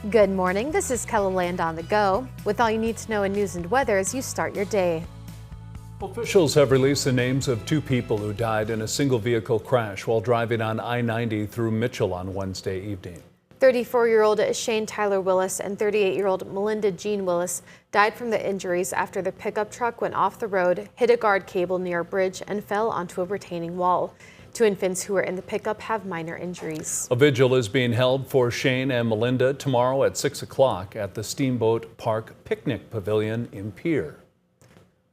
Good morning, this is Keloland on the Go, with all you need to know in news and weather as you start your day. Officials have released the names of two people who died in a single vehicle crash while driving on I-90 through Mitchell on Wednesday evening. 34-year-old Shane Tyler Willis and 38-year-old Melinda Jean Willis died from the injuries after the pickup truck went off the road, hit a guard cable near a bridge, and fell onto a retaining wall. Two infants who were in the pickup have minor injuries. A vigil is being held for Shane and Melinda tomorrow at 6 o'clock at the Steamboat Park Picnic Pavilion in Pierre.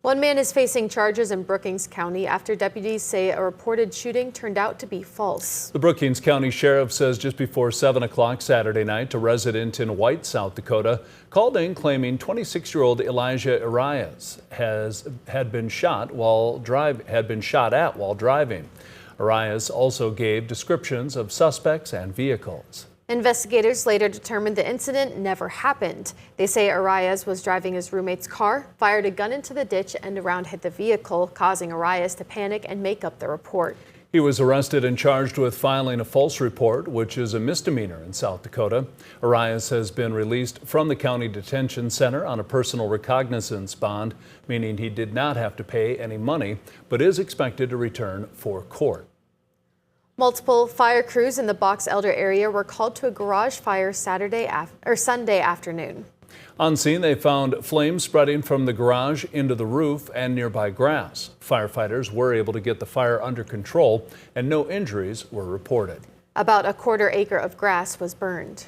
One man is facing charges in Brookings County after deputies say a reported shooting turned out to be false. The Brookings County Sheriff says just before 7 o'clock Saturday night, a resident in White, South Dakota, called in claiming 26-year-old Elijah Arias had been shot at while driving. Arias also gave descriptions of suspects and vehicles. Investigators later determined the incident never happened. They say Arias was driving his roommate's car, fired a gun into the ditch, and a round hit the vehicle, causing Arias to panic and make up the report. He was arrested and charged with filing a false report, which is a misdemeanor in South Dakota. Arias has been released from the county detention center on a personal recognizance bond, meaning he did not have to pay any money, but is expected to return for court. Multiple fire crews in the Box Elder area were called to a garage fire Sunday afternoon. On scene, they found flames spreading from the garage into the roof and nearby grass. Firefighters were able to get the fire under control, and no injuries were reported. About a quarter acre of grass was burned.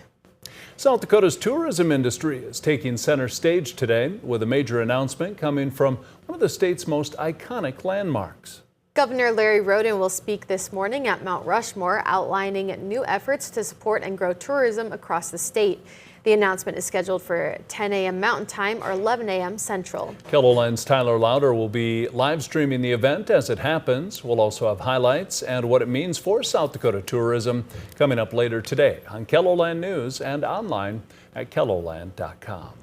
South Dakota's tourism industry is taking center stage today with a major announcement coming from one of the state's most iconic landmarks. Governor Larry Roden will speak this morning at Mount Rushmore, outlining new efforts to support and grow tourism across the state. The announcement is scheduled for 10 a.m. Mountain Time or 11 a.m. Central. Keloland's Tyler Lauder will be live streaming the event as it happens. We'll also have highlights and what it means for South Dakota tourism coming up later today on Keloland News and online at keloland.com.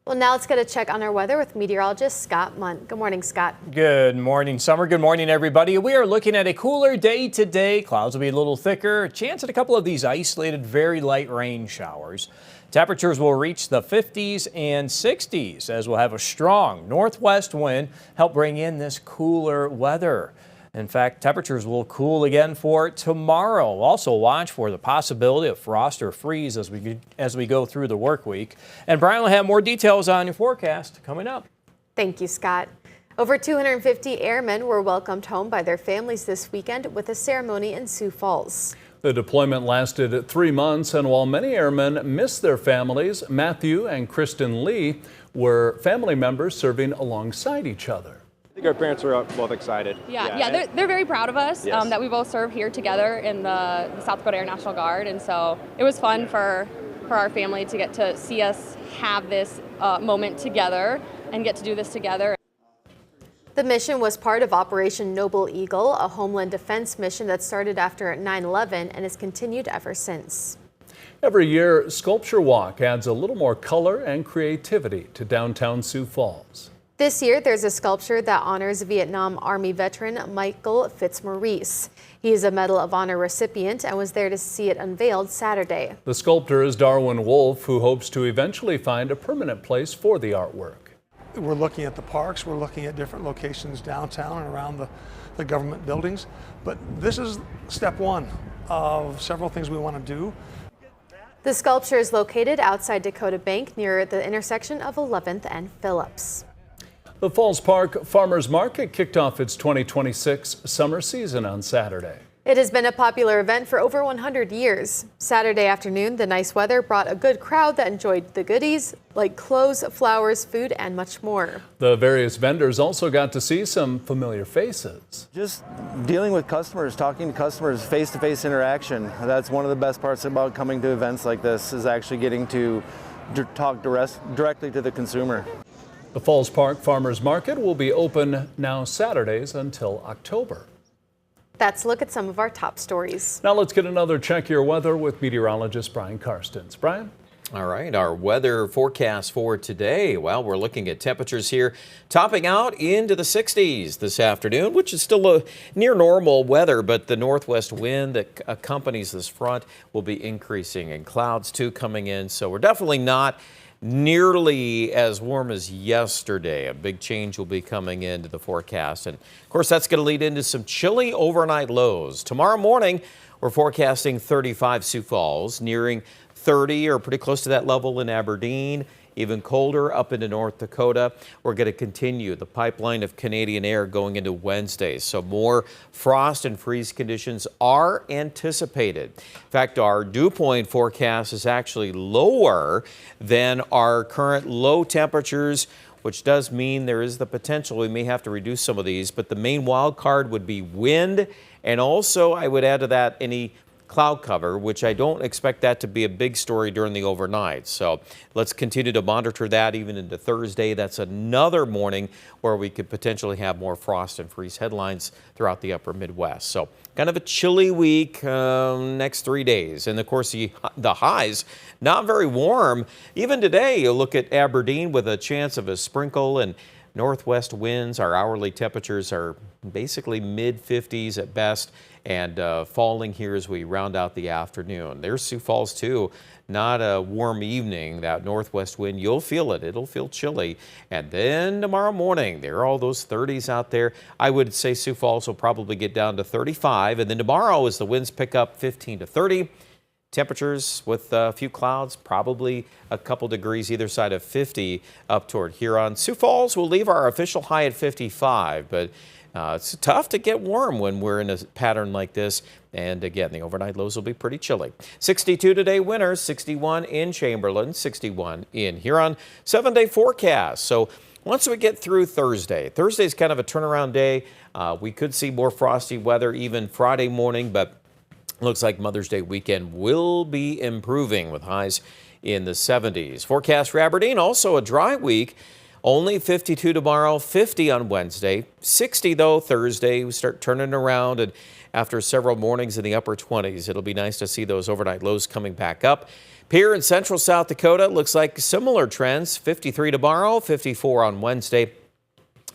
Well, now let's get a check on our weather with meteorologist Scott Munt. Good morning, Scott. Good morning, Summer. Good morning, everybody. We are looking at a cooler day today. Clouds will be a little thicker. A chance at a couple of these isolated, very light rain showers. Temperatures will reach the 50s and 60s as we'll have a strong northwest wind help bring in this cooler weather. In fact, temperatures will cool again for tomorrow. Also watch for the possibility of frost or freeze as we go through the work week. And Brian will have more details on your forecast coming up. Thank you, Scott. Over 250 airmen were welcomed home by their families this weekend with a ceremony in Sioux Falls. The deployment lasted 3 months, and while many airmen missed their families, Matthew and Kristen Lee were family members serving alongside each other. I think our parents are both excited. Yeah, they're very proud of us, yes. That we both serve here together in the South Dakota Air National Guard, and so it was fun for our family to get to see us have this moment together and get to do this together. The mission was part of Operation Noble Eagle, a homeland defense mission that started after 9/11 and has continued ever since. Every year, Sculpture Walk adds a little more color and creativity to downtown Sioux Falls. This year, there's a sculpture that honors Vietnam Army veteran Michael Fitzmaurice. He is a Medal of Honor recipient and was there to see it unveiled Saturday. The sculptor is Darwin Wolf, who hopes to eventually find a permanent place for the artwork. We're looking at the parks, we're looking at different locations downtown and around the government buildings. But this is step one of several things we want to do. The sculpture is located outside Dakota Bank near the intersection of 11th and Phillips. The Falls Park Farmers Market kicked off its 2026 summer season on Saturday. It has been a popular event for over 100 years. Saturday afternoon, the nice weather brought a good crowd that enjoyed the goodies like clothes, flowers, food, and much more. The various vendors also got to see some familiar faces. Just dealing with customers, talking to customers, face-to-face interaction. That's one of the best parts about coming to events like this, is actually getting to talk directly to the consumer. The Falls Park Farmers Market will be open now Saturdays until October. That's a look at some of our top stories. Now let's get another check your weather with meteorologist Brian Karstens. Brian? All right, our weather forecast for today. Well, we're looking at temperatures here topping out into the 60s this afternoon, which is still a near normal weather, but the northwest wind that accompanies this front will be increasing and clouds too coming in. So we're definitely not nearly as warm as yesterday. A big change will be coming into the forecast. And of course, that's going to lead into some chilly overnight lows. Tomorrow morning, we're forecasting 35 Sioux Falls, nearing 30 or pretty close to that level in Aberdeen, even colder up into North Dakota. We're going to continue the pipeline of Canadian air going into Wednesday. So more frost and freeze conditions are anticipated. In fact, our dew point forecast is actually lower than our current low temperatures, which does mean there is the potential we may have to reduce some of these. But the main wild card would be wind. And also I would add to that any cloud cover, which I don't expect that to be a big story during the overnight. So let's continue to monitor that even into Thursday. That's another morning where we could potentially have more frost and freeze headlines throughout the upper Midwest. So kind of a chilly week next 3 days. And of course, the highs, not very warm. Even today, you look at Aberdeen with a chance of a sprinkle and northwest winds. Our hourly temperatures are basically mid 50s at best, and falling here as we round out the afternoon. There's Sioux Falls too. Not a warm evening. That northwest wind, you'll feel it. It'll feel chilly. And then tomorrow morning, there are all those 30s out there. I would say Sioux Falls will probably get down to 35. And then tomorrow, as the winds pick up, 15 to 30. Temperatures with a few clouds, probably a couple degrees either side of 50 up toward Huron. Sioux Falls will leave our official high at 55, but it's tough to get warm when we're in a pattern like this. And again, the overnight lows will be pretty chilly. 62 today, winter, 61 in Chamberlain, 61 in Huron. 7-day forecast. So once we get through Thursday's kind of a turnaround day. We could see more frosty weather even Friday morning, but looks like Mother's Day weekend will be improving with highs in the 70s. Forecast for Aberdeen, also a dry week. Only 52 tomorrow, 50 on Wednesday, 60 though Thursday. We start turning around, and after several mornings in the upper 20s, it'll be nice to see those overnight lows coming back up. Here in central South Dakota, looks like similar trends. 53 tomorrow, 54 on Wednesday.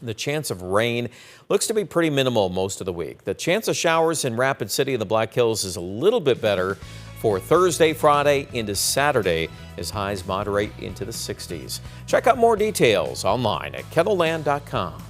The chance of rain looks to be pretty minimal most of the week. The chance of showers in Rapid City and the Black Hills is a little bit better for Thursday, Friday into Saturday as highs moderate into the 60s. Check out more details online at kettleland.com.